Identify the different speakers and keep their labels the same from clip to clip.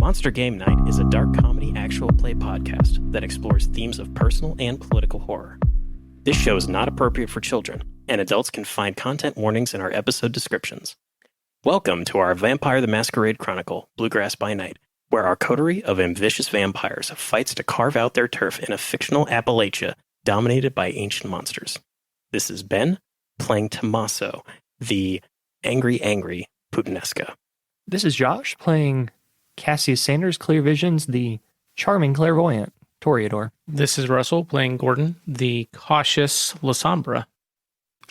Speaker 1: Monster Game Night is a dark comedy actual play podcast that explores themes of personal and political horror. This show is not appropriate for children, and adults can find content warnings in our episode descriptions. Welcome to our Vampire the Masquerade Chronicle, Bluegrass by Night, where our coterie of ambitious vampires fights to carve out their turf in a fictional Appalachia dominated by ancient monsters. This is Ben, playing Tommaso, the angry Putinesca.
Speaker 2: This is Josh, playing Cassius Sanders, Clear Visions, the charming clairvoyant, Toreador.
Speaker 3: This is Russell, playing Gordon, the cautious Lasombra.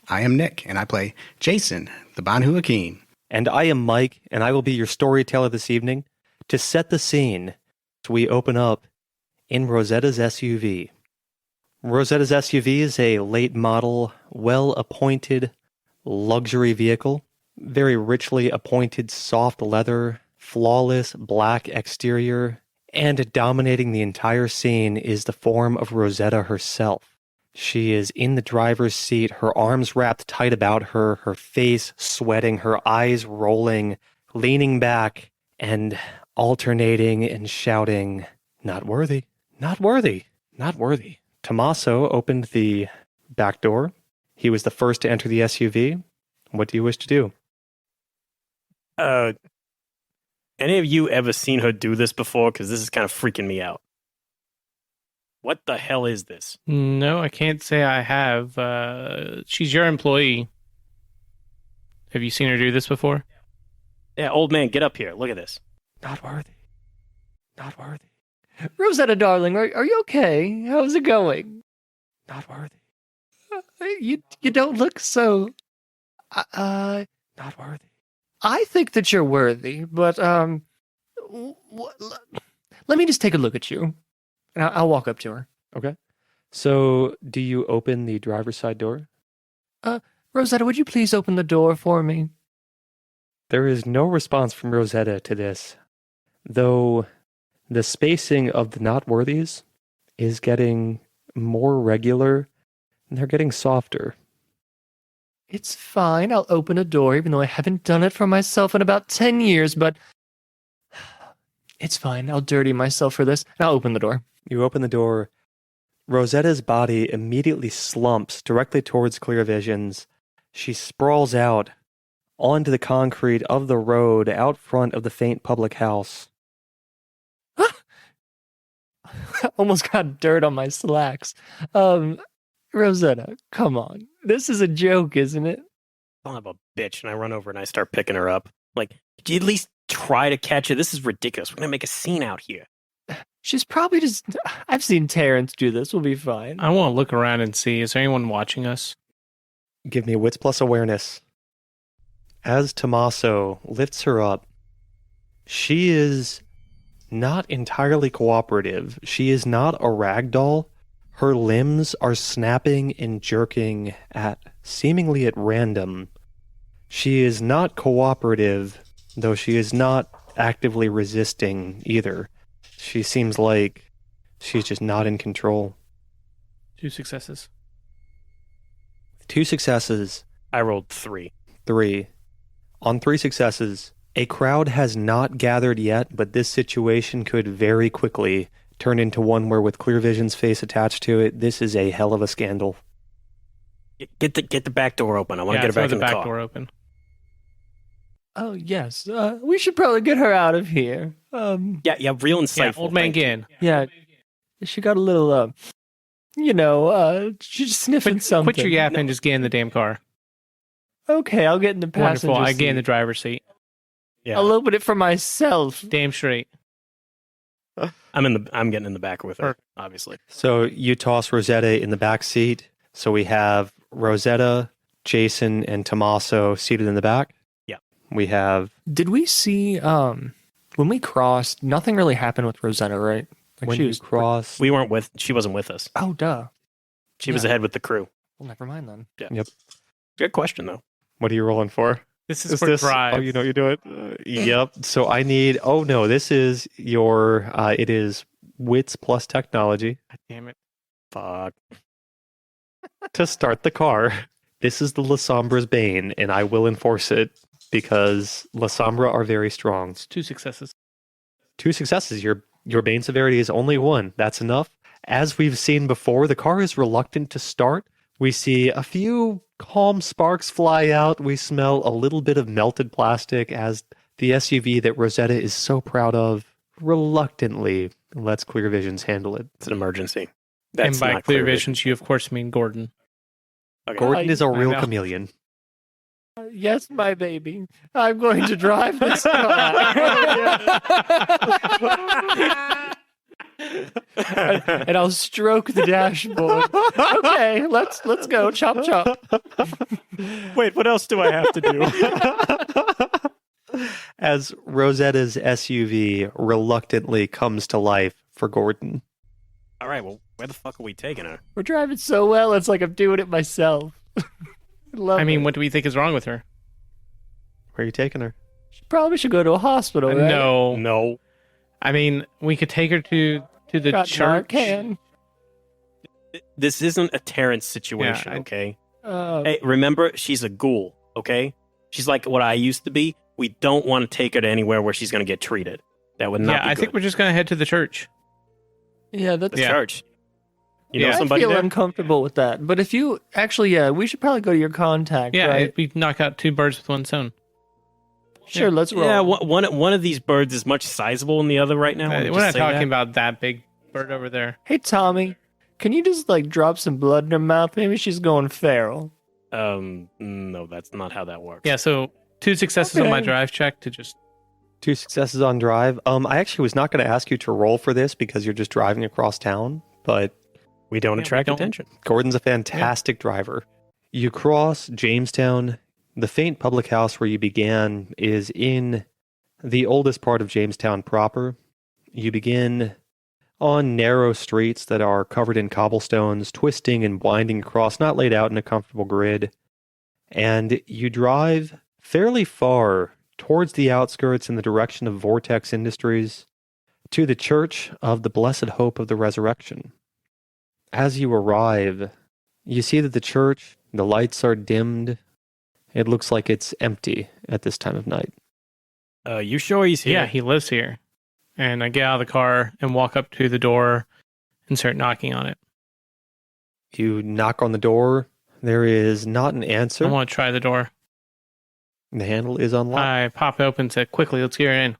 Speaker 4: I am Nick, and I play Jason, the Banhu Hakim.
Speaker 5: And I am Mike, and I will be your storyteller this evening. To set the scene, we open up in Rosetta's SUV. Rosetta's SUV is a late model, well-appointed luxury vehicle. Very richly appointed soft leather, flawless black exterior, and dominating the entire scene is the form of Rosetta herself. She is in the driver's seat, her arms wrapped tight about her, her face sweating, her eyes rolling, leaning back, and alternating and shouting, "Not worthy, not worthy, not worthy." Tommaso opened the back door. He was the first to enter the SUV. What do you wish to do?
Speaker 1: Any of you ever seen her do this before? Because this is kind of freaking me out. What the hell is this?
Speaker 3: No, I can't say I have. She's your employee. Have you seen her do this before?
Speaker 1: Yeah, old man, get up here. Look at this.
Speaker 5: Not worthy. Not worthy.
Speaker 2: Rosetta, darling, are you okay? How's it going?
Speaker 5: Not worthy.
Speaker 2: You don't look so...
Speaker 5: Not worthy.
Speaker 2: I think that you're worthy, but, let me just take a look at you. And I'll walk up to her.
Speaker 5: Okay. So, do you open the driver's side door?
Speaker 2: Rosetta, would you please open the door for me?
Speaker 5: There is no response from Rosetta to this, though the spacing of the not worthies is getting more regular, and they're getting softer.
Speaker 2: It's fine, I'll open a door, even though I haven't done it for myself in about 10 years, but... It's fine, I'll dirty myself for this, and I'll open the door.
Speaker 5: You open the door. Rosetta's body immediately slumps directly towards Clear Visions. She sprawls out onto the concrete of the road out front of the faint public house.
Speaker 2: Almost got dirt on my slacks. Rosetta, come on. This is a joke, isn't it?
Speaker 1: Son of a bitch. And I run over and I start picking her up. Like, could you at least try to catch it? This is ridiculous. We're going to make a scene out here.
Speaker 2: She's probably just... I've seen Terrence do this. We'll be fine.
Speaker 3: I want to look around and see. Is there anyone watching us?
Speaker 5: Give me wits plus awareness. As Tommaso lifts her up, she is not entirely cooperative. She is not a rag doll. Her limbs are snapping and jerking seemingly at random. She is not cooperative, though she is not actively resisting either. She seems like she's just not in control.
Speaker 3: 2 successes.
Speaker 5: 2 successes.
Speaker 1: I rolled 3.
Speaker 5: 3. On 3 successes, a crowd has not gathered yet, but this situation could very quickly turn into one where with Clear Vision's face attached to it, this is a hell of a scandal.
Speaker 1: Get the back door open. I want to get her back in the car.
Speaker 3: Back door open.
Speaker 2: Oh, yes. We should probably get her out of here.
Speaker 1: Yeah, real insightful.
Speaker 3: Yeah, old man again.
Speaker 2: Yeah, she got a little, she's sniffing something.
Speaker 3: Quit your yapping and just get in the damn car.
Speaker 2: Okay, I'll get in the passenger
Speaker 3: Wonderful. I
Speaker 2: seat.
Speaker 3: get in the driver's seat.
Speaker 1: Yeah.
Speaker 2: I'll open it for myself.
Speaker 3: Damn straight.
Speaker 1: I'm getting in the back with her, obviously.
Speaker 5: So you toss Rosetta in the back seat. So we have Rosetta, Jason, and Tommaso seated in the back.
Speaker 1: Yeah.
Speaker 5: We have...
Speaker 2: Did we see, when we crossed, nothing really happened with Rosetta, right? Like
Speaker 5: when
Speaker 2: she
Speaker 5: you
Speaker 2: was
Speaker 5: cross...
Speaker 1: She wasn't with us.
Speaker 2: Oh, duh.
Speaker 1: She was ahead with the crew.
Speaker 2: Well, never mind then.
Speaker 1: Yeah.
Speaker 5: Yep.
Speaker 1: Good question, though.
Speaker 5: What are you rolling for?
Speaker 3: This is for drive.
Speaker 5: Oh, you know you do it? Yep. So I need... Oh, no. This is your... it is wits plus technology.
Speaker 3: God damn it.
Speaker 1: Fuck.
Speaker 5: To start the car. This is the Lasombra's bane, and I will enforce it because La Sombra are very strong.
Speaker 3: It's 2 successes.
Speaker 5: 2 successes. Your bane severity is only 1. That's enough. As we've seen before, the car is reluctant to start. We see a few calm sparks fly out. We smell a little bit of melted plastic as the SUV that Rosetta is so proud of reluctantly lets Clear Visions handle it.
Speaker 1: It's an emergency.
Speaker 3: And by
Speaker 1: not
Speaker 3: clear visions, you of course mean Gordon.
Speaker 1: Okay.
Speaker 5: Gordon is a real
Speaker 3: know.
Speaker 5: chameleon.
Speaker 2: Yes, my baby. I'm going to drive this car. And I'll stroke the dashboard. Okay, let's go. Chop chop.
Speaker 1: Wait, what else do I have to do?
Speaker 5: As Rosetta's SUV reluctantly comes to life for Gordon.
Speaker 1: All right, well, where the fuck are we taking her?
Speaker 2: We're driving so well, it's like I'm doing it myself. Love
Speaker 3: I mean,
Speaker 2: it.
Speaker 3: what do we think is wrong with her?
Speaker 5: Where are you taking her?
Speaker 2: She probably should go to a hospital, right?
Speaker 3: No.
Speaker 1: No.
Speaker 3: I mean, we could take her to the
Speaker 2: Got
Speaker 3: church.
Speaker 2: Narcan.
Speaker 1: This isn't a Terrence situation,
Speaker 3: Yeah,
Speaker 1: okay?
Speaker 2: Oh,
Speaker 1: Hey, remember, she's a ghoul, okay? She's like what I used to be. We don't want to take her to anywhere where she's going to get treated. That would not
Speaker 3: Yeah,
Speaker 1: be
Speaker 3: I
Speaker 1: good.
Speaker 3: think we're just gonna head to the church.
Speaker 2: yeah, that's.
Speaker 1: The
Speaker 3: Yeah.
Speaker 1: church. You know
Speaker 3: Yeah.
Speaker 1: somebody
Speaker 2: I feel
Speaker 1: there?
Speaker 2: uncomfortable with that. But if you actually, we should probably go to your contact,
Speaker 3: Yeah,
Speaker 2: right?
Speaker 3: we knock out 2 birds with one stone.
Speaker 2: Sure, let's roll.
Speaker 1: Yeah, one of these birds is much sizable than the other right now.
Speaker 3: We're not talking about that big bird over there.
Speaker 2: Hey, Tommy, can you just like drop some blood in her mouth? Maybe she's going feral.
Speaker 1: No, that's not how that works.
Speaker 3: Yeah, so 2 successes on my
Speaker 2: Okay.
Speaker 3: drive check to just
Speaker 5: 2 successes on drive. I actually was not going to ask you to roll for this because you're just driving across town, but
Speaker 1: We don't
Speaker 3: Yeah, we
Speaker 1: attract
Speaker 3: don't.
Speaker 1: attention.
Speaker 5: Gordon's a fantastic driver. You cross Jamestown. The faint public house where you began is in the oldest part of Jamestown proper. You begin on narrow streets that are covered in cobblestones, twisting and winding across, not laid out in a comfortable grid. And you drive fairly far towards the outskirts in the direction of Vortex Industries to the Church of the Blessed Hope of the Resurrection. As you arrive, you see that the church, the lights are dimmed. It looks like it's empty at this time of night.
Speaker 1: You sure he's here?
Speaker 3: yeah, he lives here. And I get out of the car and walk up to the door and start knocking on it.
Speaker 5: You knock on the door. There is not an answer.
Speaker 3: I want to try the door.
Speaker 5: The handle is unlocked.
Speaker 3: I pop it open and said, quickly, let's get her in.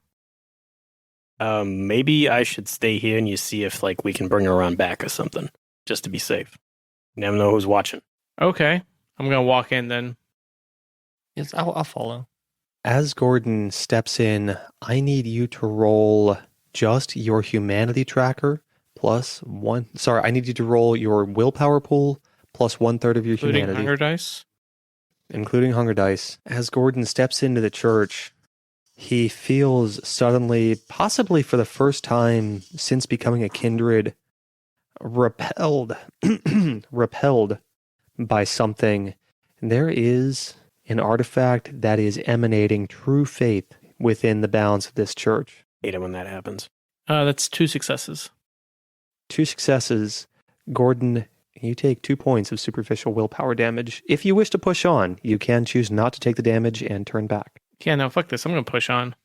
Speaker 1: Maybe I should stay here and you see if like we can bring her around back or something, just to be safe. You never know who's watching.
Speaker 3: Okay. I'm going to walk in then.
Speaker 2: Yes, I'll follow.
Speaker 5: As Gordon steps in, I need you to roll just your humanity tracker plus 1. Sorry, I need you to roll your willpower pool plus 1/3 of your
Speaker 3: Including
Speaker 5: humanity.
Speaker 3: hunger dice.
Speaker 5: Including hunger dice. As Gordon steps into the church, he feels suddenly, possibly for the first time since becoming a kindred, repelled by something. There is an artifact that is emanating true faith within the bounds of this church.
Speaker 1: Hate it when that happens.
Speaker 3: That's 2 successes.
Speaker 5: 2 successes. Gordon, you take 2 points of superficial willpower damage. If you wish to push on, you can choose not to take the damage and turn back.
Speaker 3: Yeah, no, fuck this. I'm going to push on.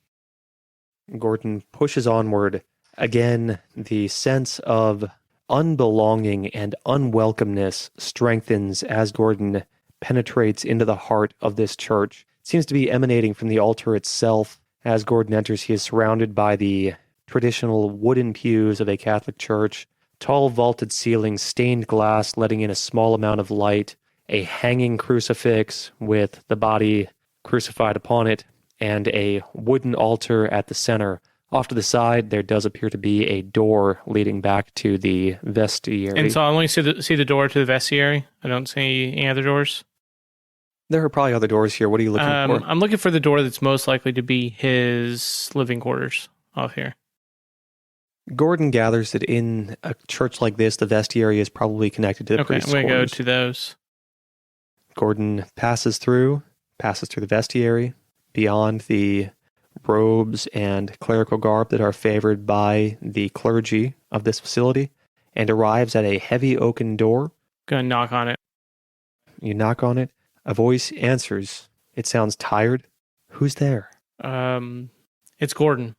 Speaker 5: Gordon pushes onward. Again, the sense of unbelonging and unwelcomeness strengthens as Gordon penetrates into the heart of this church. It seems to be emanating from the altar itself. As Gordon enters, he is surrounded by the traditional wooden pews of a Catholic church, tall vaulted ceilings, stained glass letting in a small amount of light, a hanging crucifix with the body crucified upon it, and a wooden altar at the center. Off to the side, there does appear to be a door leading back to the vestibule.
Speaker 3: And so I only see the door to the vestibule. I don't see any other doors.
Speaker 5: There are probably other doors here. What are you looking for?
Speaker 3: I'm looking for the door that's most likely to be his living quarters off here.
Speaker 5: Gordon gathers that in a church like this, the vestibule is probably connected to the
Speaker 3: Okay, I'm
Speaker 5: priest's
Speaker 3: going to go
Speaker 5: quarters.
Speaker 3: to those.
Speaker 5: Gordon passes through the vestibule, beyond the robes and clerical garb that are favored by the clergy of this facility, and arrives at a heavy oaken door.
Speaker 3: Going to knock on it.
Speaker 5: You knock on it. A voice answers. It sounds tired. Who's there?
Speaker 3: It's Gordon.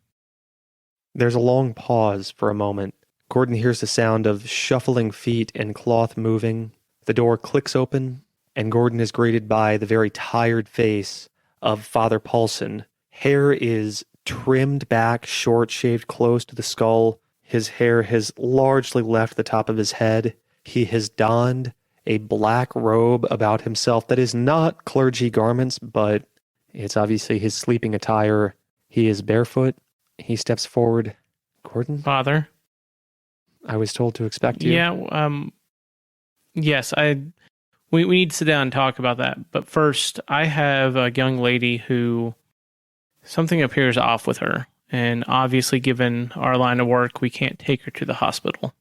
Speaker 5: There's a long pause for a moment. Gordon hears the sound of shuffling feet and cloth moving. The door clicks open, and Gordon is greeted by the very tired face of Father Paulson. Hair is trimmed back, short, shaved close to the skull. His hair has largely left the top of his head. He has donned a black robe about himself that is not clergy garments, but it's obviously his sleeping attire. He is barefoot. He steps forward. Gordon?
Speaker 3: Father?
Speaker 5: I was told to expect you.
Speaker 3: Yeah, yes, we need to sit down and talk about that. But first, I have a young lady who something appears off with her. And obviously, given our line of work, we can't take her to the hospital.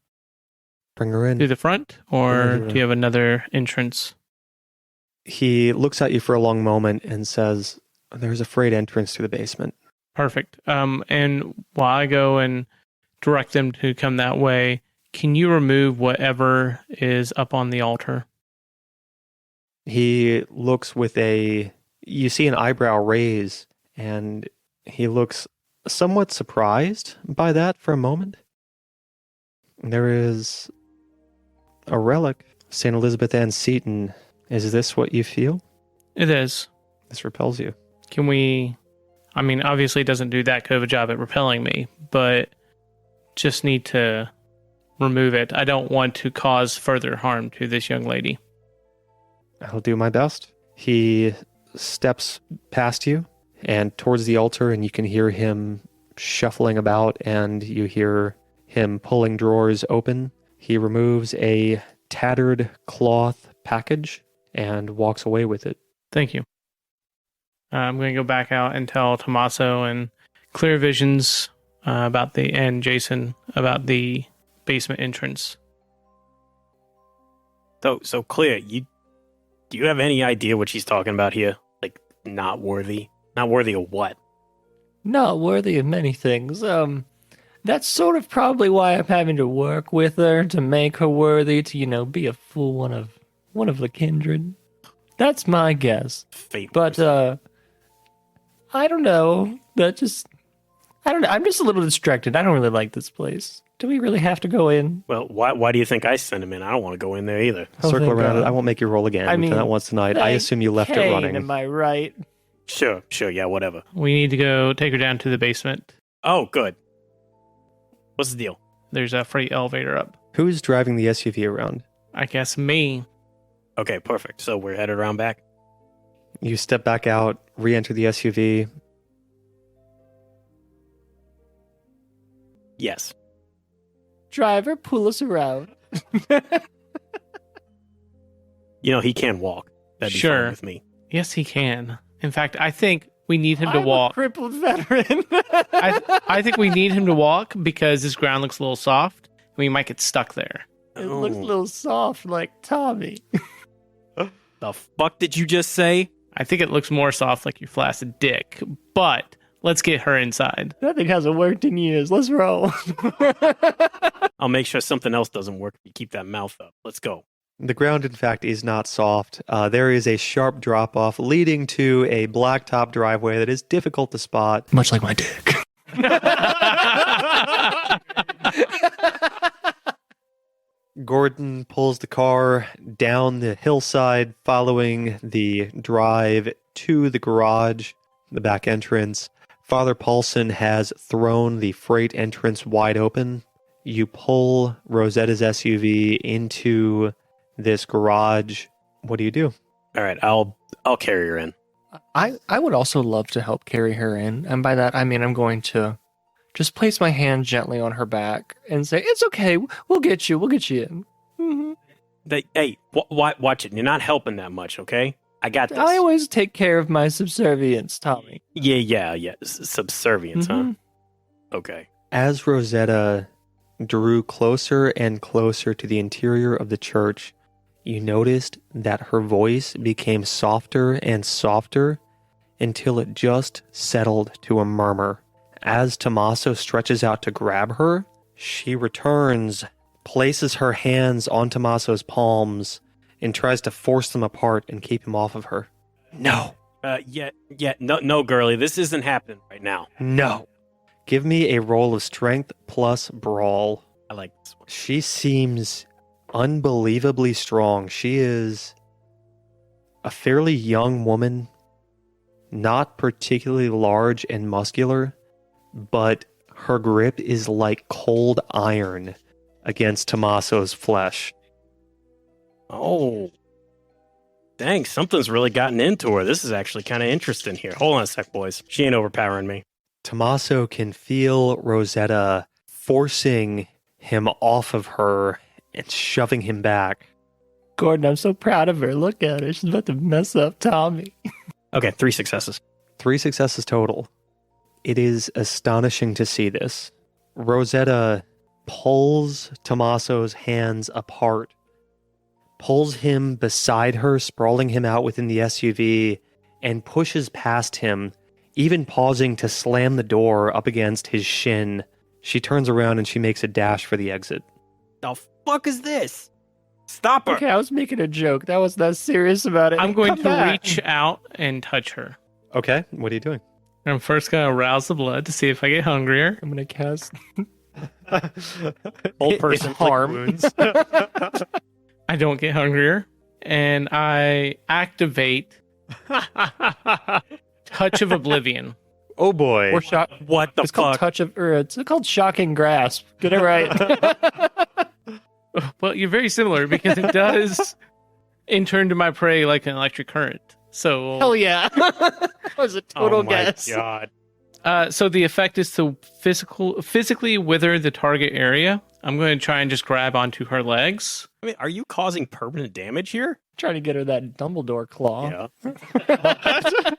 Speaker 5: Bring her in.
Speaker 3: Through the front? Or
Speaker 5: Yeah.
Speaker 3: do you have another entrance?
Speaker 5: He looks at you for a long moment and says, there's a freight entrance to the basement.
Speaker 3: Perfect. And while I go and direct them to come that way, can you remove whatever is up on the altar?
Speaker 5: He looks with you see an eyebrow raise, and he looks somewhat surprised by that for a moment. There is a relic, St. Elizabeth Ann Seton. Is this what you feel?
Speaker 3: It is.
Speaker 5: This repels you.
Speaker 3: Can we... I mean, obviously it doesn't do that good of a job at repelling me, but just need to remove it. I don't want to cause further harm to this young lady.
Speaker 5: I'll do my best. He steps past you and towards the altar, and you can hear him shuffling about, and you hear him pulling drawers open. He removes a tattered cloth package and walks away with it.
Speaker 3: Thank you. I'm going to go back out and tell Tommaso and Clear Visions and Jason about the basement entrance.
Speaker 1: So Clear, do you have any idea what she's talking about here? Like, not worthy? Not worthy of what?
Speaker 2: Not worthy of many things. That's sort of probably why I'm having to work with her to make her worthy to, be a full one of the kindred. That's my guess.
Speaker 1: Fate.
Speaker 2: But I don't know. I don't know. I'm just a little distracted. I don't really like this place. Do we really have to go in?
Speaker 1: Well, why do you think I sent him in? I don't want to go in there either.
Speaker 2: Oh,
Speaker 5: Circle
Speaker 2: thank
Speaker 5: around
Speaker 2: God.
Speaker 5: it. I won't make you roll again.
Speaker 2: I mean,
Speaker 5: We've done that once tonight. I assume you left it
Speaker 2: Kane,
Speaker 5: running.
Speaker 2: Am I right?
Speaker 1: Sure, yeah, whatever.
Speaker 3: We need to go take her down to the basement.
Speaker 1: Oh, good. What's the deal?
Speaker 3: There's a freight elevator up.
Speaker 5: Who's driving the SUV around?
Speaker 3: I guess me.
Speaker 1: Okay, perfect. So we're headed around back?
Speaker 5: You step back out, re-enter the SUV.
Speaker 1: Yes.
Speaker 2: Driver, pull us around.
Speaker 1: He can walk. That'd be
Speaker 3: Sure.
Speaker 1: fine with me.
Speaker 3: Yes, he can. In fact, I think we need him to
Speaker 2: I'm
Speaker 3: walk.
Speaker 2: a crippled veteran.
Speaker 3: I think we need him to walk because this ground looks a little soft. We might get stuck there.
Speaker 2: It looks a little soft like Tommy.
Speaker 1: The fuck did you just say?
Speaker 3: I think it looks more soft like your flaccid dick, but let's get her inside.
Speaker 2: That thing hasn't worked in years. Let's roll.
Speaker 1: I'll make sure something else doesn't work if you keep that mouth up. Let's go.
Speaker 5: The ground, in fact, is not soft. There is a sharp drop-off leading to a blacktop driveway that is difficult to spot.
Speaker 2: Much like my dick.
Speaker 5: Gordon pulls the car down the hillside, following the drive to the garage, the back entrance. Father Paulson has thrown the freight entrance wide open. You pull Rosetta's SUV into this garage. What do you do?
Speaker 1: All right, I'll carry her in.
Speaker 2: I would also love to help carry her in. And by that, I mean I'm going to just place my hand gently on her back and say, it's okay. We'll get you. We'll get you in. Mm-hmm.
Speaker 1: Hey, watch it. You're not helping that much, okay? I got this.
Speaker 2: I always take care of my subservience, Tommy.
Speaker 1: Yeah. Subservience, huh?
Speaker 2: Mhm.
Speaker 1: Okay.
Speaker 5: As Rosetta drew closer and closer to the interior of the church, you noticed that her voice became softer and softer until it just settled to a murmur. As Tommaso stretches out to grab her, she returns, places her hands on Tommaso's palms, and tries to force them apart and keep him off of her. No.
Speaker 1: No, girlie, this isn't happening right now.
Speaker 5: No. Give me a roll of strength plus brawl.
Speaker 1: I like this one.
Speaker 5: She seems unbelievably strong. She is a fairly young woman, not particularly large and muscular, but her grip is like cold iron against Tommaso's flesh.
Speaker 1: Oh. Dang, something's really gotten into her. This is actually kind of interesting here. Hold on a sec, boys. She ain't overpowering me.
Speaker 5: Tommaso can feel Rosetta forcing him off of her and shoving him back.
Speaker 2: Gordon, I'm so proud of her. Look at her. She's about to mess up Tommy.
Speaker 1: Okay, 3 successes.
Speaker 5: 3 successes total. It is astonishing to see this. Rosetta pulls Tommaso's hands apart, pulls him beside her, sprawling him out within the SUV, and pushes past him, even pausing to slam the door up against his shin. She turns around and she makes a dash for the exit.
Speaker 1: The fuck is this? Stop her!
Speaker 2: Okay, I was making a joke. That was not serious about it.
Speaker 3: I'm going
Speaker 2: Come
Speaker 3: to
Speaker 2: back.
Speaker 3: reach out and touch her.
Speaker 5: Okay, what are you doing?
Speaker 3: I'm first going to arouse the blood to see if I get hungrier.
Speaker 2: I'm going to cast...
Speaker 1: Old person
Speaker 2: harm.
Speaker 1: wounds.
Speaker 3: I don't get hungrier. And I activate Touch of Oblivion.
Speaker 5: Oh boy.
Speaker 2: Or shock.
Speaker 1: What the
Speaker 2: It's called
Speaker 1: fuck?
Speaker 2: touch of... Or it's called shocking grasp. Get it right.
Speaker 3: Well, you're very similar because it does enter into my prey like an electric current. So,
Speaker 2: Hell yeah. That was a total
Speaker 1: Oh my
Speaker 2: guess.
Speaker 1: god.
Speaker 3: so the effect is to physically wither the target area. I'm going to try and just grab onto her legs.
Speaker 1: I mean, are you causing permanent damage here?
Speaker 2: Trying to get her that Dumbledore claw.
Speaker 1: Yeah.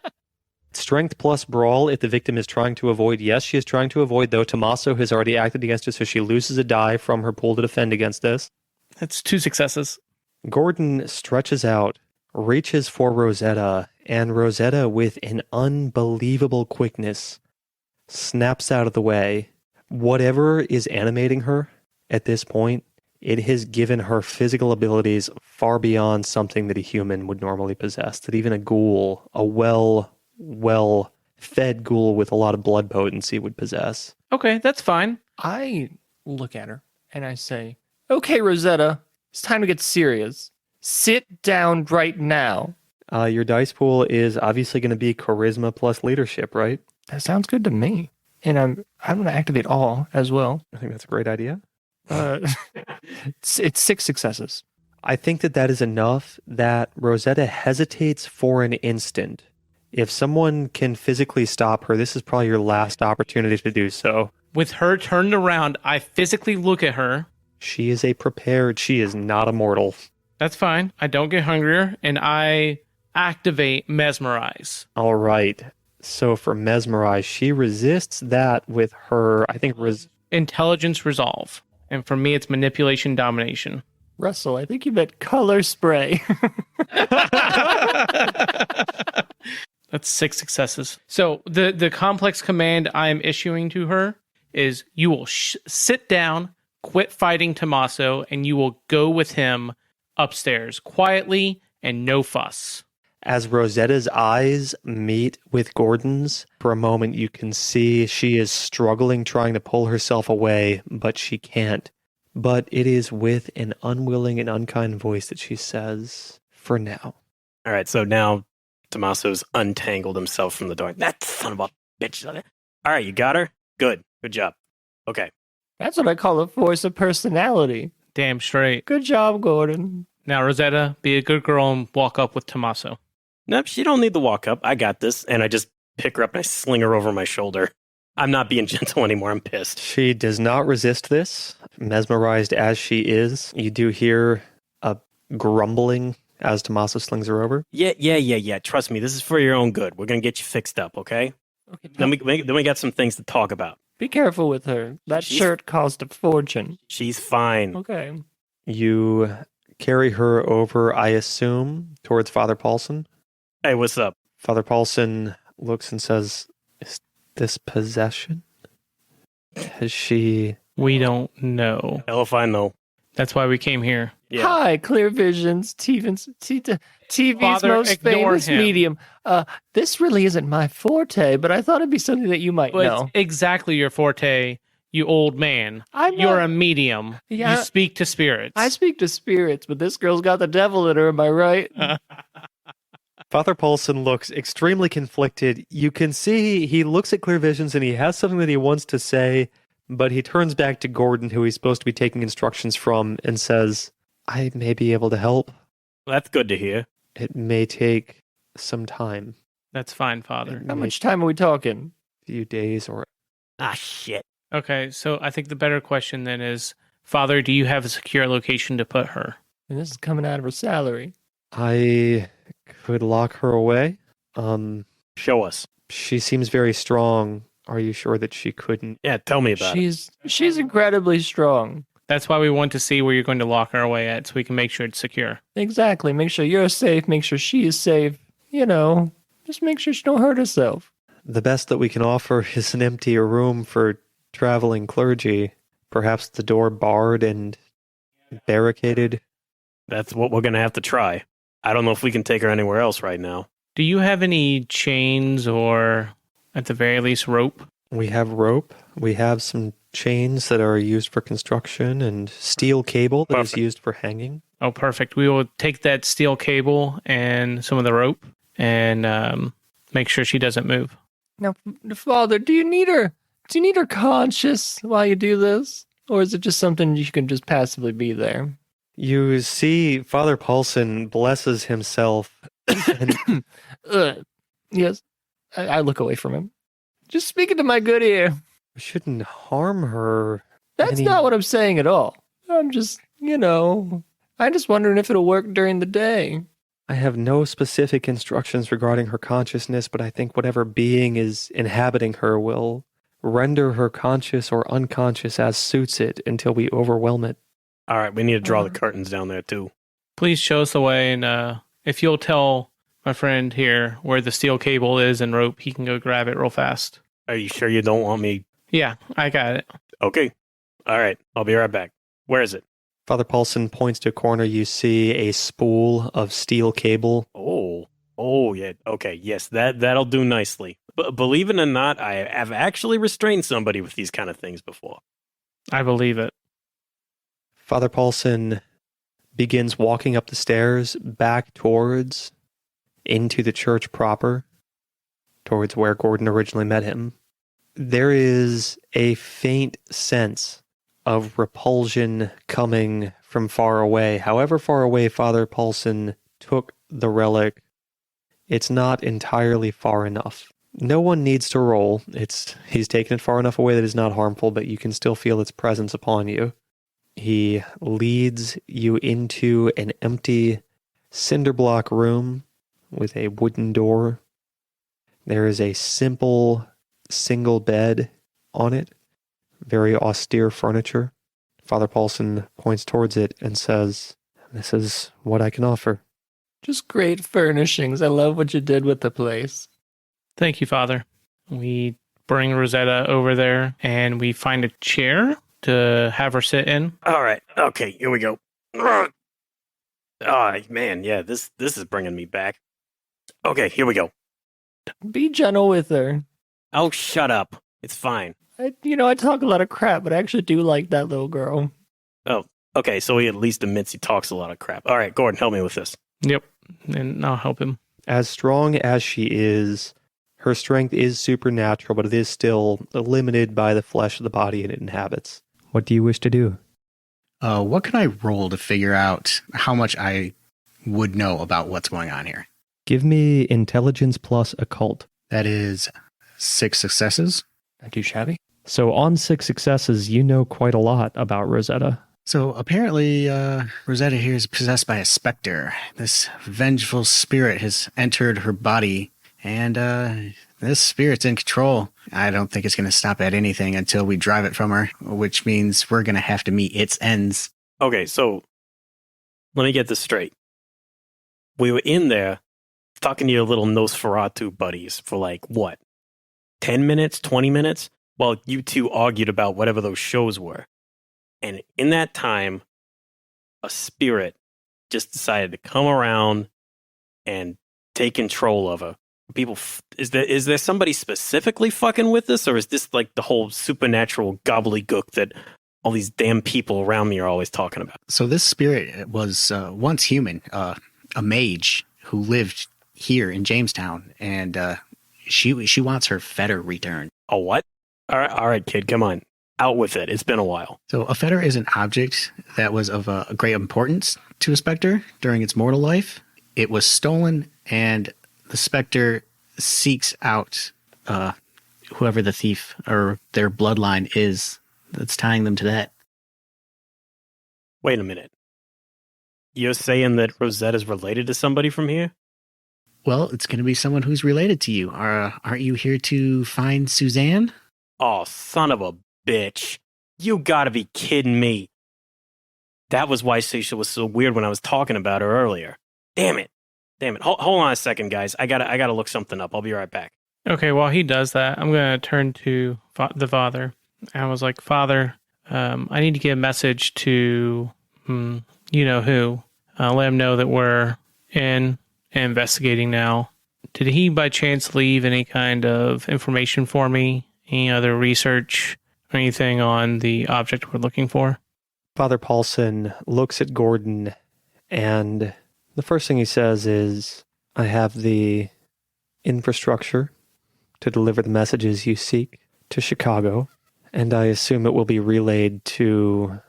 Speaker 5: Strength plus brawl if the victim is trying to avoid. Yes, she is trying to avoid, though. Tommaso has already acted against her, so she loses a die from her pool to defend against this.
Speaker 3: That's 2 successes.
Speaker 5: Gordon stretches out, reaches for Rosetta, and Rosetta, with an unbelievable quickness, snaps out of the way. Whatever is animating her at this point, it has given her physical abilities far beyond something that a human would normally possess, that even a ghoul, a well-fed ghoul with a lot of blood potency would possess.
Speaker 3: Okay, that's fine.
Speaker 2: I look at her and I say, okay, Rosetta, it's time to get serious. Sit down right now.
Speaker 5: Your dice pool is obviously going to be charisma plus leadership, right?
Speaker 2: That sounds good to me. And I'm going to activate all as well.
Speaker 5: I think that's a great idea.
Speaker 2: It's 6 successes.
Speaker 5: I think that is enough that Rosetta hesitates for an instant. If someone can physically stop her, this is probably your last opportunity to do so.
Speaker 3: With her turned around, I physically look at her.
Speaker 5: She is she is not a mortal.
Speaker 3: That's fine. I don't get hungrier, and I activate Mesmerize.
Speaker 5: All right. So for Mesmerize, she resists that with her, I think,
Speaker 3: Intelligence Resolve. And for me, it's Manipulation Domination.
Speaker 2: Russell, I think you meant color spray.
Speaker 3: That's 6 successes. So the complex command I am issuing to her is you will sit down, quit fighting Tommaso, and you will go with him upstairs quietly and no fuss.
Speaker 5: As Rosetta's eyes meet with Gordon's, for a moment you can see she is struggling, trying to pull herself away, but she can't. But it is with an unwilling and unkind voice that she says, for now.
Speaker 1: All right, so now Tommaso's untangled himself from the door. That son of a bitch. All right, you got her? Good job. Okay.
Speaker 2: That's what I call a force of personality.
Speaker 3: Damn straight.
Speaker 2: Good job, Gordon.
Speaker 3: Now, Rosetta, be a good girl and walk up with Tommaso.
Speaker 1: Nope, she don't need the walk up. I got this. And I just pick her up and I sling her over my shoulder. I'm not being gentle anymore. I'm pissed.
Speaker 5: She does not resist this. Mesmerized as she is, you do hear a grumbling as Tommaso slings her over.
Speaker 1: Yeah. Trust me, this is for your own good. We're going to get you fixed up, okay?
Speaker 2: Okay,
Speaker 1: Then we got some things to talk about.
Speaker 2: be careful with her. That shirt cost a fortune.
Speaker 1: She's fine.
Speaker 2: Okay.
Speaker 5: You carry her over, I assume, towards Father Paulson.
Speaker 1: Hey, what's up?
Speaker 5: Father Paulson looks and says, is this possession? Has she...
Speaker 3: We don't know.
Speaker 1: Hell if I know.
Speaker 3: That's why we came here.
Speaker 1: Yeah.
Speaker 2: Hi, Clear Visions, TV's
Speaker 3: Father,
Speaker 2: most
Speaker 3: ignore
Speaker 2: famous
Speaker 3: him.
Speaker 2: medium. This really isn't my forte, but I thought it'd be something that you might
Speaker 3: Well,
Speaker 2: know.
Speaker 3: it's exactly your forte, you old man. You're a medium.
Speaker 2: Yeah.
Speaker 3: You speak to spirits.
Speaker 2: I speak to spirits, but this girl's got the devil in her, am I right?
Speaker 5: Father Paulson looks extremely conflicted. You can see he looks at Clear Visions and he has something that he wants to say, but he turns back to Gordon, who he's supposed to be taking instructions from, and says, I may be able to help.
Speaker 1: That's good to hear.
Speaker 5: It may take some time,
Speaker 3: That's fine, Father.
Speaker 2: How much time are we talking?
Speaker 5: a few days or...
Speaker 1: Ah, shit.
Speaker 3: Okay, so I think the better question then is, Father, do you have a secure location to put her?
Speaker 2: And this is coming out of her salary.
Speaker 5: I could lock her away.
Speaker 1: Show us.
Speaker 5: She seems very strong. Are you sure that she couldn't?
Speaker 1: Yeah, tell me about it.
Speaker 2: She's incredibly strong.
Speaker 3: That's why we want to see where you're going to lock her away at, so we can make sure it's secure.
Speaker 2: Exactly. Make sure you're safe. Make sure she is safe. You know, just make sure she don't hurt herself.
Speaker 5: The best that we can offer is an empty room for traveling clergy. Perhaps the door barred and barricaded.
Speaker 1: That's what we're going to have to try. I don't know if we can take her anywhere else right now.
Speaker 3: Do you have any chains or, at the very least, rope?
Speaker 5: We have rope. We have some chains that are used for construction and steel cable that is
Speaker 1: Perfect.
Speaker 5: used for hanging.
Speaker 3: Oh, perfect. We will take that steel cable and some of the rope and make sure she doesn't move.
Speaker 2: Now, Father, do you need her? Do you need her conscious while you do this, or is it just something you can just passively be there?
Speaker 5: You see Father Paulson blesses himself and
Speaker 2: Yes, I look away from him. Just speaking to my good ear.
Speaker 5: shouldn't harm her.
Speaker 2: That's not what I'm saying at all. I'm just, I'm just wondering if it'll work during the day.
Speaker 5: I have no specific instructions regarding her consciousness, but I think whatever being is inhabiting her will render her conscious or unconscious as suits it until we overwhelm it.
Speaker 1: All right, we need to draw the curtains down there, too.
Speaker 3: Please show us the way, and if you'll tell my friend here where the steel cable is and rope, he can go grab it real fast.
Speaker 1: Are you sure you don't want me?
Speaker 3: Yeah, I got it.
Speaker 1: Okay. All right, I'll be right back. Where is it?
Speaker 5: Father Paulson points to a corner. You see a spool of steel cable.
Speaker 1: Oh, yeah. Okay, yes, that'll do nicely. But believe it or not, I have actually restrained somebody with these kind of things before.
Speaker 3: I believe it.
Speaker 5: Father Paulson begins walking up the stairs back towards into the church proper, towards where Gordon originally met him. There is a faint sense of repulsion coming from far away. However far away Father Paulson took the relic, it's not entirely far enough. No one needs to roll. He's taken it far enough away that it's not harmful, but you can still feel its presence upon you. He leads you into an empty cinder block room with a wooden door. There is a simple single bed on it, very austere furniture. Father Paulson points towards it and says, "This is what I can offer."
Speaker 2: Just great furnishings. I love what you did with the place.
Speaker 3: Thank you, Father. We bring Rosetta over there, and we find a chair to have her sit in.
Speaker 1: All right. Okay, here we go. Oh, man, yeah, this is bringing me back. Okay, here we go.
Speaker 2: Be gentle with her.
Speaker 1: Oh, shut up. It's fine.
Speaker 2: I talk a lot of crap, but I actually do like that little girl.
Speaker 1: Oh, okay, so he at least admits he talks a lot of crap. All right, Gordon, help me with this.
Speaker 3: Yep, and I'll help him.
Speaker 5: As strong as she is, her strength is supernatural, but it is still limited by the flesh of the body it inhabits. What do you wish to do?
Speaker 4: What can I roll to figure out how much I would know about what's going on here?
Speaker 5: Give me intelligence plus occult.
Speaker 4: That is 6 successes.
Speaker 2: Not too shabby.
Speaker 5: So on 6 successes, you know quite a lot about Rosetta.
Speaker 4: So apparently, Rosetta here is possessed by a specter. This vengeful spirit has entered her body, and this spirit's in control. I don't think it's going to stop at anything until we drive it from her, which means we're going to have to meet its ends.
Speaker 1: Okay, so let me get this straight. We were in there talking to your little Nosferatu buddies for like, what, 10 minutes, 20 minutes? While you two argued about whatever those shows were. And in that time, a spirit just decided to come around and take control of her. People, is there somebody specifically fucking with this, or is this like the whole supernatural gobbledygook that all these damn people around me are always talking about?
Speaker 4: So this spirit was once human, a mage who lived here in Jamestown, and she wants her fetter returned.
Speaker 1: A what? All right, kid, come on, out with it. It's been a while.
Speaker 4: So a fetter is an object that was of a great importance to a specter during its mortal life. It was stolen, and the specter seeks out whoever the thief or their bloodline is that's tying them to that.
Speaker 1: Wait a minute. You're saying that Rosetta's related to somebody from here?
Speaker 4: Well, it's going to be someone who's related to you. Aren't you here to find Suzanne?
Speaker 1: Oh, son of a bitch. You gotta be kidding me. That was why Seisha was so weird when I was talking about her earlier. Damn it. Hold on a second, guys. I gotta look something up. I'll be right back.
Speaker 3: Okay, while he does that, I'm going to turn to the father. I was like, Father, I need to get a message to you know who. Let him know that we're in and investigating now. Did he by chance leave any kind of information for me? Any other research or anything on the object we're looking for?
Speaker 5: Father Paulson looks at Gordon, and the first thing he says is, I have the infrastructure to deliver the messages you seek to Chicago, and I assume it will be relayed to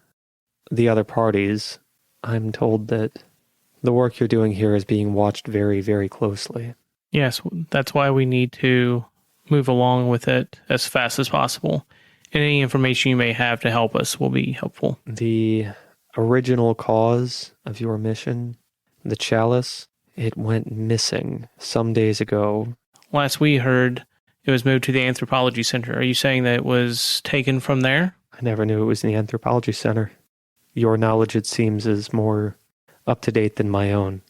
Speaker 5: the other parties. I'm told that the work you're doing here is being watched very, very closely.
Speaker 3: Yes, that's why we need to move along with it as fast as possible. And any information you may have to help us will be helpful.
Speaker 5: The original cause of your mission, the chalice, it went missing some days ago.
Speaker 3: Last we heard, it was moved to the Anthropology Center. Are you saying that it was taken from there?
Speaker 5: I never knew it was in the Anthropology Center. Your knowledge, it seems, is more up to date than my own.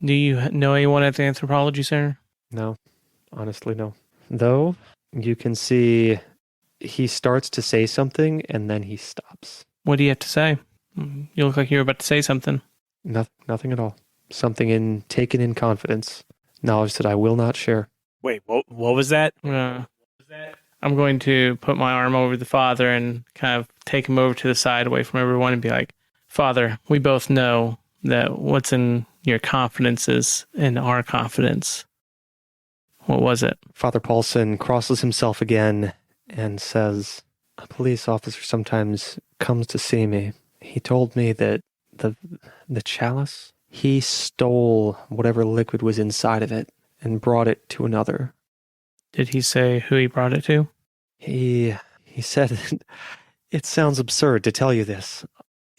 Speaker 3: Do you know anyone at the Anthropology Center?
Speaker 5: No, honestly, no. Though, you can see he starts to say something and then he stops.
Speaker 3: What do you have to say? You look like you were about to say something.
Speaker 5: Nothing at all. Something taken in confidence. Knowledge that I will not share.
Speaker 1: Wait, what was that?
Speaker 3: I'm going to put my arm over the father and kind of take him over to the side away from everyone and be like, Father, we both know that what's in your confidence is in our confidence. What was it?
Speaker 5: Father Paulson crosses himself again and says, a police officer sometimes comes to see me. He told me that the chalice, he stole whatever liquid was inside of it and brought it to another.
Speaker 3: Did he say who he brought it to?
Speaker 5: He said, it sounds absurd to tell you this.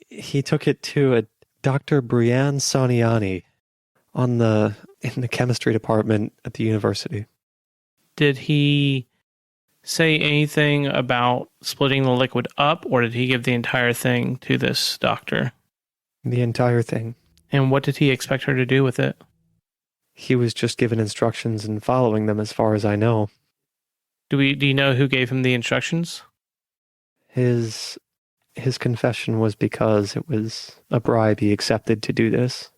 Speaker 5: He took it to a Dr. Brianne Saniani in the chemistry department at the university.
Speaker 3: Did he say anything about splitting the liquid up, or did he give the entire thing to this doctor?
Speaker 5: The entire thing.
Speaker 3: And what did he expect her to do with it?
Speaker 5: He was just given instructions and following them as far as I know.
Speaker 3: Do you know who gave him the instructions?
Speaker 5: His confession was because it was a bribe he accepted to do this.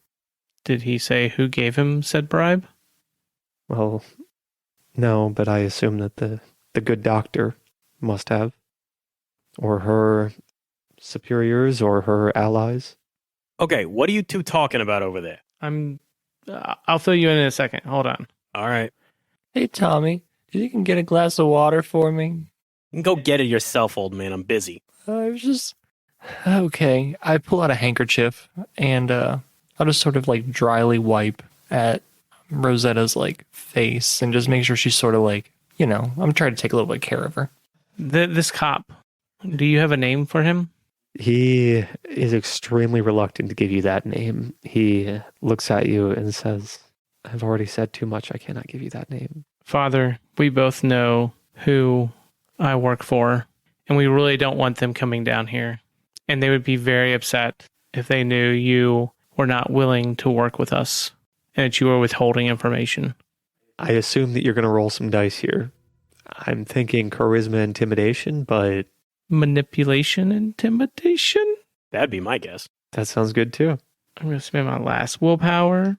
Speaker 3: Did he say who gave him said bribe?
Speaker 5: Well, no, but I assume that the good doctor must have. Or her superiors or her allies.
Speaker 1: Okay, what are you two talking about over there?
Speaker 3: I'll fill you in a second. Hold on.
Speaker 1: All right.
Speaker 2: Hey, Tommy, you can get a glass of water for me?
Speaker 1: You can go get it yourself, old man. I'm busy.
Speaker 2: I was just... Okay, I pull out a handkerchief, and I'll just sort of, like, dryly wipe at Rosetta's, like, face and just make sure she's sort of, like, you know, I'm trying to take a little bit of care of her.
Speaker 3: This cop, do you have a name for him?
Speaker 5: He is extremely reluctant to give you that name. He looks at you and says, I've already said too much. I cannot give you that name.
Speaker 3: Father, we both know who I work for, and we really don't want them coming down here. And they would be very upset if they knew you were not willing to work with us and that you were withholding information.
Speaker 5: I assume that you're going to roll some dice here. I'm thinking charisma intimidation, but...
Speaker 3: Manipulation, intimidation?
Speaker 1: That'd be my guess.
Speaker 5: That sounds good too.
Speaker 3: I'm going to spend my last willpower.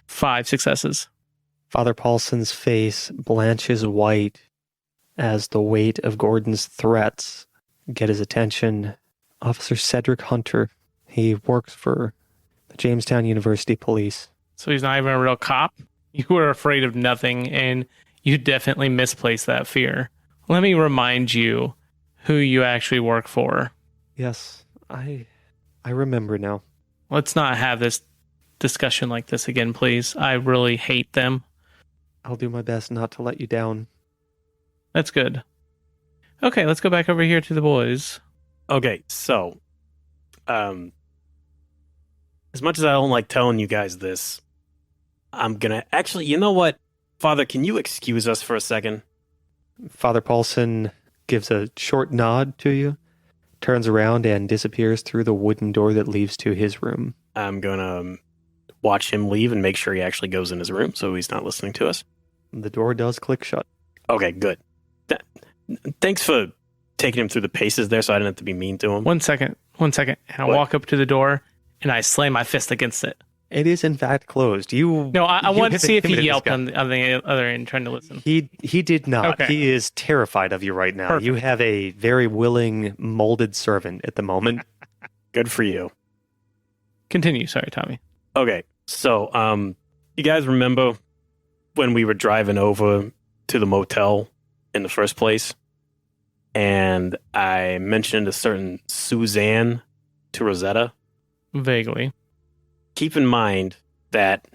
Speaker 3: 5 successes.
Speaker 5: Father Paulson's face blanches white as the weight of Gordon's threats get his attention. Officer Cedric Hunter, he works for the Jamestown University Police.
Speaker 3: So he's not even a real cop? You were afraid of nothing, and you definitely misplaced that fear. Let me remind you who you actually work for.
Speaker 5: Yes, I remember now.
Speaker 3: Let's not have this discussion like this again, please. I really hate them.
Speaker 5: I'll do my best not to let you down.
Speaker 3: That's good. Okay, let's go back over here to the boys.
Speaker 1: Okay, so, as much as I don't like telling you guys this, I'm gonna actually, you know what? Father, can you excuse us for a second?
Speaker 5: Father Paulson gives a short nod to you, turns around and disappears through the wooden door that leads to his room.
Speaker 1: I'm gonna watch him leave and make sure he actually goes in his room so he's not listening to us.
Speaker 5: The door does click shut.
Speaker 1: Okay, good. Thanks for taking him through the paces there so I didn't have to be mean to him.
Speaker 3: 1 second. And I
Speaker 1: What?
Speaker 3: walk up to the door, and I slam my fist against it.
Speaker 5: It is in fact closed.
Speaker 3: No, I
Speaker 5: you
Speaker 3: wanted to see if he
Speaker 5: intimidated
Speaker 3: yelped
Speaker 5: this guy.
Speaker 3: on the other end, trying to listen.
Speaker 5: He did not.
Speaker 3: Okay.
Speaker 5: He is terrified of you right now.
Speaker 3: Perfect.
Speaker 5: You have a very willing molded servant at the moment.
Speaker 1: Good for you.
Speaker 3: Continue. Sorry, Tommy.
Speaker 1: Okay, so, you guys remember when we were driving over to the motel in the first place? And I mentioned a certain Suzanne to Rosetta?
Speaker 3: Vaguely.
Speaker 1: Keep in mind that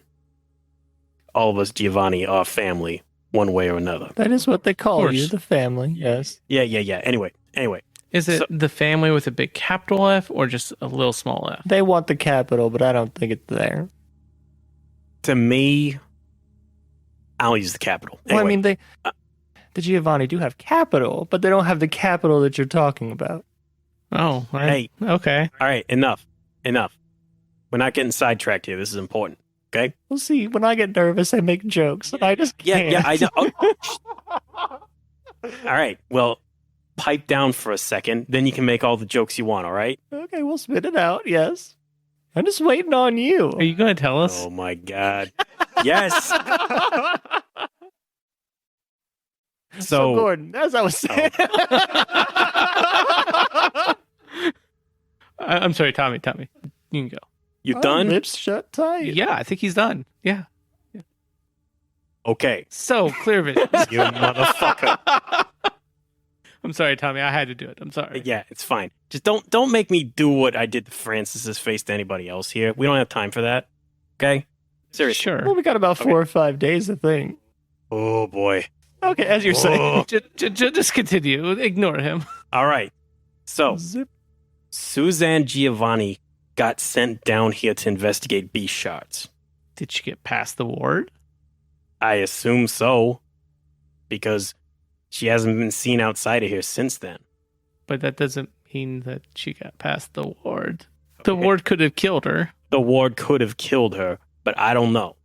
Speaker 1: all of us Giovanni are family, one way or another.
Speaker 2: That is what they call
Speaker 3: course.
Speaker 2: you, the family. Yes.
Speaker 1: Yeah. Anyway.
Speaker 3: Is it
Speaker 1: So-
Speaker 3: the family with a big capital F or just a little small f?
Speaker 2: They want the capital, but I don't think it's there.
Speaker 1: To me, I'll use the capital.
Speaker 2: Well, I
Speaker 1: Anyway,
Speaker 2: mean, the Giovanni do have capital, but they don't have the capital that you're talking about.
Speaker 3: Oh, right.
Speaker 1: Hey.
Speaker 3: Okay.
Speaker 1: all right, enough. We're not getting sidetracked here. This is important. Okay?
Speaker 2: We'll see. When I get nervous, I make jokes, and I just can't.
Speaker 1: Yeah, I know. Oh. All right. Well, pipe down for a second. Then you can make all the jokes you want, all right?
Speaker 2: Okay, we'll spit it out. Yes. I'm just waiting on you.
Speaker 3: Are you going to tell us?
Speaker 1: Oh, my God. Yes.
Speaker 2: So,
Speaker 1: So,
Speaker 2: Gordon, as I was saying,
Speaker 3: I'm sorry, Tommy. You can go.
Speaker 1: you
Speaker 2: my
Speaker 1: done?
Speaker 2: Lips shut tight.
Speaker 3: Yeah, I think he's done. Yeah.
Speaker 1: Okay.
Speaker 3: So, clear vision.
Speaker 1: You motherfucker.
Speaker 3: I'm sorry, Tommy. I had to do it. I'm sorry.
Speaker 1: Yeah, it's fine. Just don't make me do what I did to Francis's face to anybody else here. We don't have time for that. Okay? Seriously.
Speaker 3: Sure.
Speaker 2: Well, we got about 4 or 5 days, I think.
Speaker 1: Oh, boy.
Speaker 2: Okay, as you're saying.
Speaker 1: Oh.
Speaker 3: Just continue. Ignore him.
Speaker 1: All right. So,
Speaker 2: Zip.
Speaker 1: Suzanne Giovanni got sent down here to investigate beast shards.
Speaker 3: Did she get past the ward?
Speaker 1: I assume so, because she hasn't been seen outside of here since then.
Speaker 3: But that doesn't mean that she got past the ward. The
Speaker 1: Okay.
Speaker 3: ward could have killed her.
Speaker 1: The ward could have killed her, but I don't know.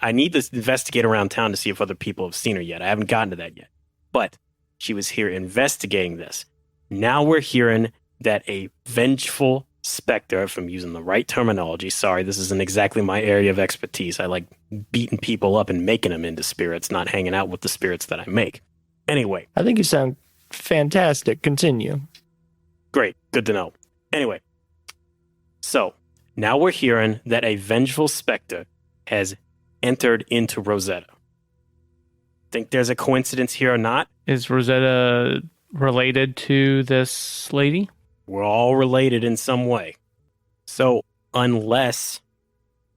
Speaker 1: I need to investigate around town to see if other people have seen her yet. I haven't gotten to that yet. But she was here investigating this. Now we're hearing that a vengeful specter, if I'm using the right terminology, sorry, this isn't exactly my area of expertise. I like beating people up and making them into spirits, not hanging out with the spirits that I make. Anyway,
Speaker 2: I think you sound fantastic. Continue.
Speaker 1: great. Good to know. Anyway, so now we're hearing that a vengeful specter has entered into Rosetta. Think there's a coincidence here or not?
Speaker 3: Is Rosetta related to this lady?
Speaker 1: We're all related in some way. So unless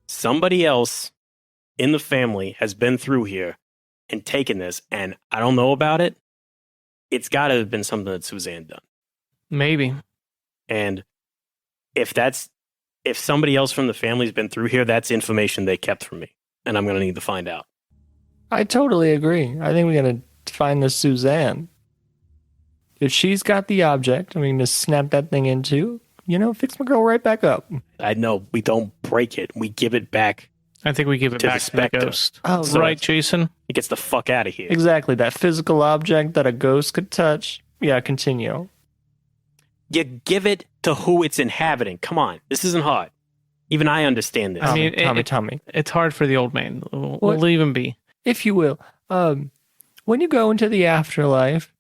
Speaker 1: somebody else in the family has been through here and taken this, and I don't know about it, it's got to have been something that Suzanne done.
Speaker 3: Maybe.
Speaker 1: And if somebody else from the family's been through here, that's information they kept from me, and I'm going to need to find out.
Speaker 2: I totally agree. I think we got to find this Suzanne. If she's got the object, I mean, to snap that thing into, fix my girl right back up.
Speaker 1: I know we don't break it; we give it back.
Speaker 3: I think we give it
Speaker 1: To the
Speaker 3: back to the
Speaker 1: specter.
Speaker 3: ghost.
Speaker 2: Oh,
Speaker 3: Right, Jason?
Speaker 1: It gets the fuck out of here.
Speaker 2: Exactly. That physical object that a ghost could touch. Yeah, continue.
Speaker 1: You give it to who it's inhabiting. Come on. This isn't hard. Even I understand this.
Speaker 3: I mean,
Speaker 2: Tommy.
Speaker 3: It's hard for the old man. We'll leave him be.
Speaker 2: If you will, when you go into the afterlife,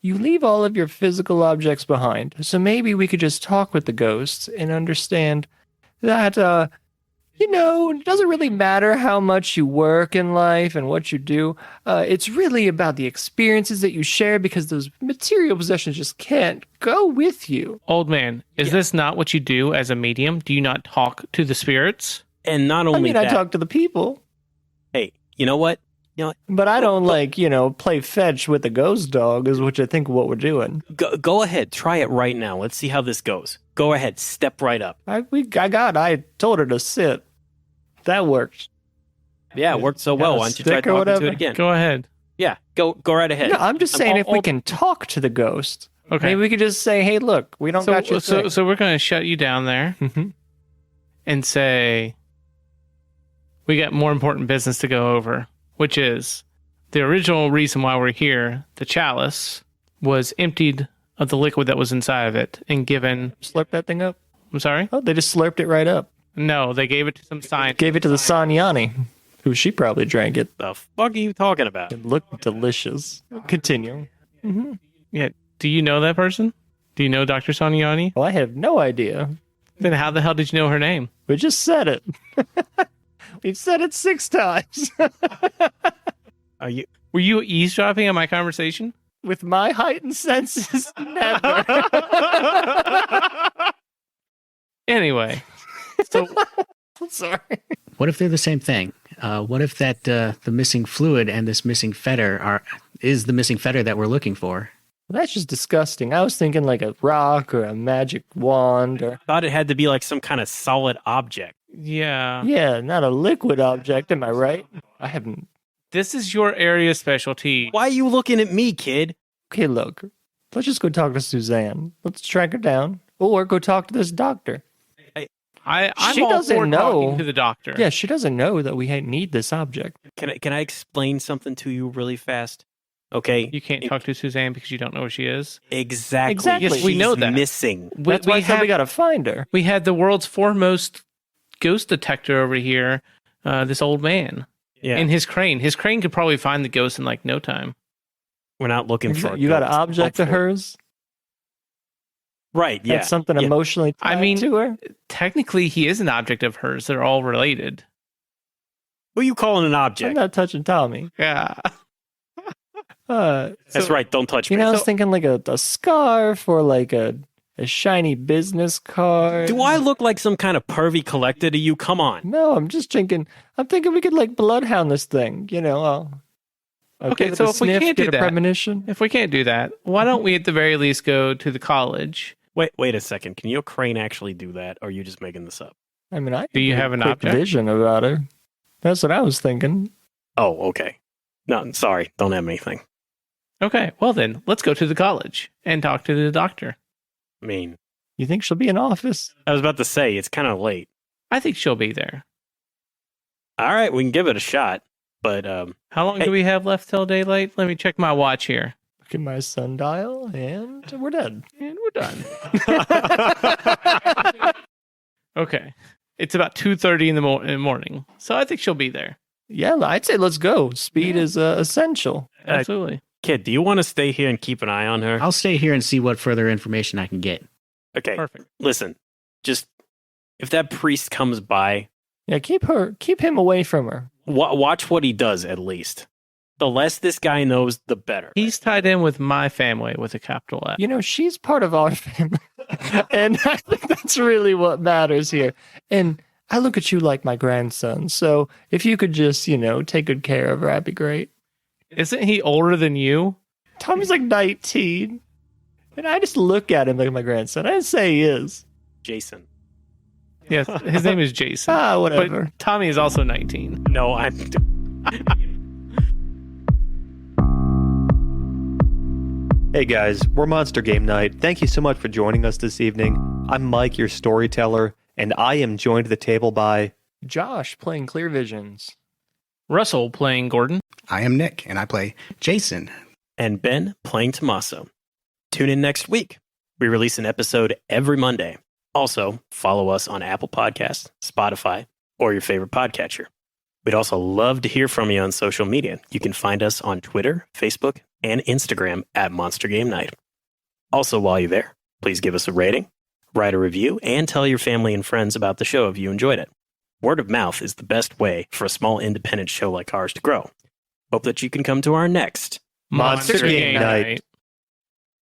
Speaker 2: you leave all of your physical objects behind. So maybe we could just talk with the ghosts and understand that, it doesn't really matter how much you work in life and what you do. It's really about the experiences that you share, because those material possessions just can't go with you.
Speaker 3: Old man, is this not what you do as a medium? Do you not talk to the spirits?
Speaker 1: And not only
Speaker 2: I talk to the people.
Speaker 1: Hey, you know what?
Speaker 2: But I don't play fetch with the ghost dog, is which I think what we're doing.
Speaker 1: Go ahead. Try it right now. Let's see how this goes. Go ahead. Step right up.
Speaker 2: I told her to sit. That worked.
Speaker 1: Yeah, it worked so well. Why don't you try talking to it again?
Speaker 3: Go ahead.
Speaker 1: Yeah, go right ahead.
Speaker 2: No, I'm just saying if we can talk to the ghost.
Speaker 3: Okay.
Speaker 2: Maybe we could just say, hey, look, we don't got your thing.
Speaker 3: So we're going to shut you down there and say, we got more important business to go over, which is the original reason why we're here. The chalice was emptied of the liquid that was inside of it and given...
Speaker 2: Slurp that thing up?
Speaker 3: I'm sorry?
Speaker 2: Oh, they just slurped it right up.
Speaker 3: No, they gave it to some scientist.
Speaker 2: Gave it to the Sanyani, who she probably drank it.
Speaker 1: The fuck are you talking about?
Speaker 2: It looked delicious. Continue. Mm-hmm.
Speaker 3: Yeah. Do you know that person? Do you know Dr. Sanyani?
Speaker 2: Well, I have no idea.
Speaker 3: Then how the hell did you know her name?
Speaker 2: We just said it. We've said it 6 times.
Speaker 3: Were you eavesdropping on my conversation?
Speaker 2: With my heightened senses, never.
Speaker 3: Anyway. So,
Speaker 2: sorry.
Speaker 4: What if they're the same thing? What if that the missing fluid and this missing fetter is the missing fetter that we're looking for?
Speaker 2: Well, that's just disgusting. I was thinking like a rock or a magic wand or...
Speaker 1: Thought it had to be like some kind of solid object.
Speaker 3: yeah.
Speaker 2: Yeah, not a liquid object, am I right? I haven't...
Speaker 3: This is your area of specialty.
Speaker 1: Why are you looking at me, kid?
Speaker 2: Okay, look. Let's just go talk to Suzanne. Let's track her down. Or go talk to this doctor.
Speaker 3: I'm
Speaker 2: She
Speaker 3: all
Speaker 2: doesn't
Speaker 3: for
Speaker 2: know.
Speaker 3: talking to the doctor.
Speaker 2: Yeah, she doesn't know that we need this object.
Speaker 1: Can I explain something to you really fast? Okay.
Speaker 3: You can't talk to Suzanne because you don't know where she is.
Speaker 1: Exactly.
Speaker 3: Yes, we know that.
Speaker 1: Missing.
Speaker 2: That's why I said we gotta find her.
Speaker 3: We had the world's foremost ghost detector over here, this old man.
Speaker 1: Yeah.
Speaker 3: In his crane. His crane could probably find the ghost in like no time.
Speaker 1: We're not looking for.
Speaker 2: You got an object of
Speaker 1: hopefully.
Speaker 2: hers?
Speaker 1: Right. Yeah.
Speaker 2: That's something emotionally tied to her?
Speaker 3: Technically, he is an object of hers. They're all related.
Speaker 1: Who are you calling an
Speaker 2: I'm
Speaker 1: object?
Speaker 2: not touching Tommy.
Speaker 3: Yeah.
Speaker 1: That's right. Don't touch me.
Speaker 2: I was thinking like a scarf or like a shiny business card.
Speaker 1: Do I look like some kind of pervy collector to you? Come on.
Speaker 2: No, I'm thinking we could like bloodhound this thing. I'll
Speaker 3: Okay,
Speaker 2: give it
Speaker 3: so
Speaker 2: a
Speaker 3: if we
Speaker 2: sniff,
Speaker 3: can't
Speaker 2: get
Speaker 3: do
Speaker 2: a
Speaker 3: that-
Speaker 2: premonition.
Speaker 3: If we can't do that, why don't we at the very least go to the college?
Speaker 1: Wait a second. Can your crane actually do that, or are you just making this up?
Speaker 2: I mean,
Speaker 3: Do you have an
Speaker 2: quick
Speaker 3: object?
Speaker 2: vision about her? That's what I was thinking.
Speaker 1: Oh, okay. No, sorry. Don't have anything.
Speaker 3: Okay, well then, let's go to the college and talk to the doctor.
Speaker 1: I mean,
Speaker 2: You think she'll be in office?
Speaker 1: I was about to say, it's kind of late.
Speaker 3: I think she'll be there.
Speaker 1: All right, we can give it a shot. But,
Speaker 3: How long
Speaker 1: Hey.
Speaker 3: do we have left till daylight? Let me check my watch here.
Speaker 2: Look at my sundial, and we're done.
Speaker 3: And we're done. Okay. It's about 2:30 in the morning. So I think she'll be there.
Speaker 2: Yeah, I'd say let's go. Speed is essential.
Speaker 3: Absolutely.
Speaker 1: kid, do you want to stay here and keep an eye on her?
Speaker 4: I'll stay here and see what further information I can get.
Speaker 1: Okay,
Speaker 3: Perfect.
Speaker 1: listen. Just, if that priest comes by,
Speaker 2: Yeah, keep him away from her.
Speaker 1: watch what he does, at least. The less this guy knows, the better.
Speaker 3: He's tied in with my family with a capital F.
Speaker 2: She's part of our family. And I think that's really what matters here. And I look at you like my grandson. So if you could just, take good care of her, that'd be great.
Speaker 3: Isn't he older than you?
Speaker 2: Tommy's like 19. And I just look at him like my grandson. I didn't say he is.
Speaker 1: Jason.
Speaker 3: Yes, his name is Jason.
Speaker 2: Whatever.
Speaker 3: But Tommy is also 19.
Speaker 1: No, I'm...
Speaker 5: Hey guys, we're Monster Game Night. Thank you so much for joining us this evening. I'm Mike, your storyteller, and I am joined at the table by...
Speaker 2: Josh playing Clear Visions.
Speaker 3: Russell playing Gordon.
Speaker 4: I am Nick, and I play Jason.
Speaker 1: and Ben playing Tommaso. Tune in next week. We release an episode every Monday. Also, follow us on Apple Podcasts, Spotify, or your favorite podcatcher. We'd also love to hear from you on social media. You can find us on Twitter, Facebook, and Instagram at Monster Game Night. Also, while you're there, please give us a rating, write a review, and tell your family and friends about the show if you enjoyed it. Word of mouth is the best way for a small independent show like ours to grow. Hope that you can come to our next
Speaker 3: Monster Game Night.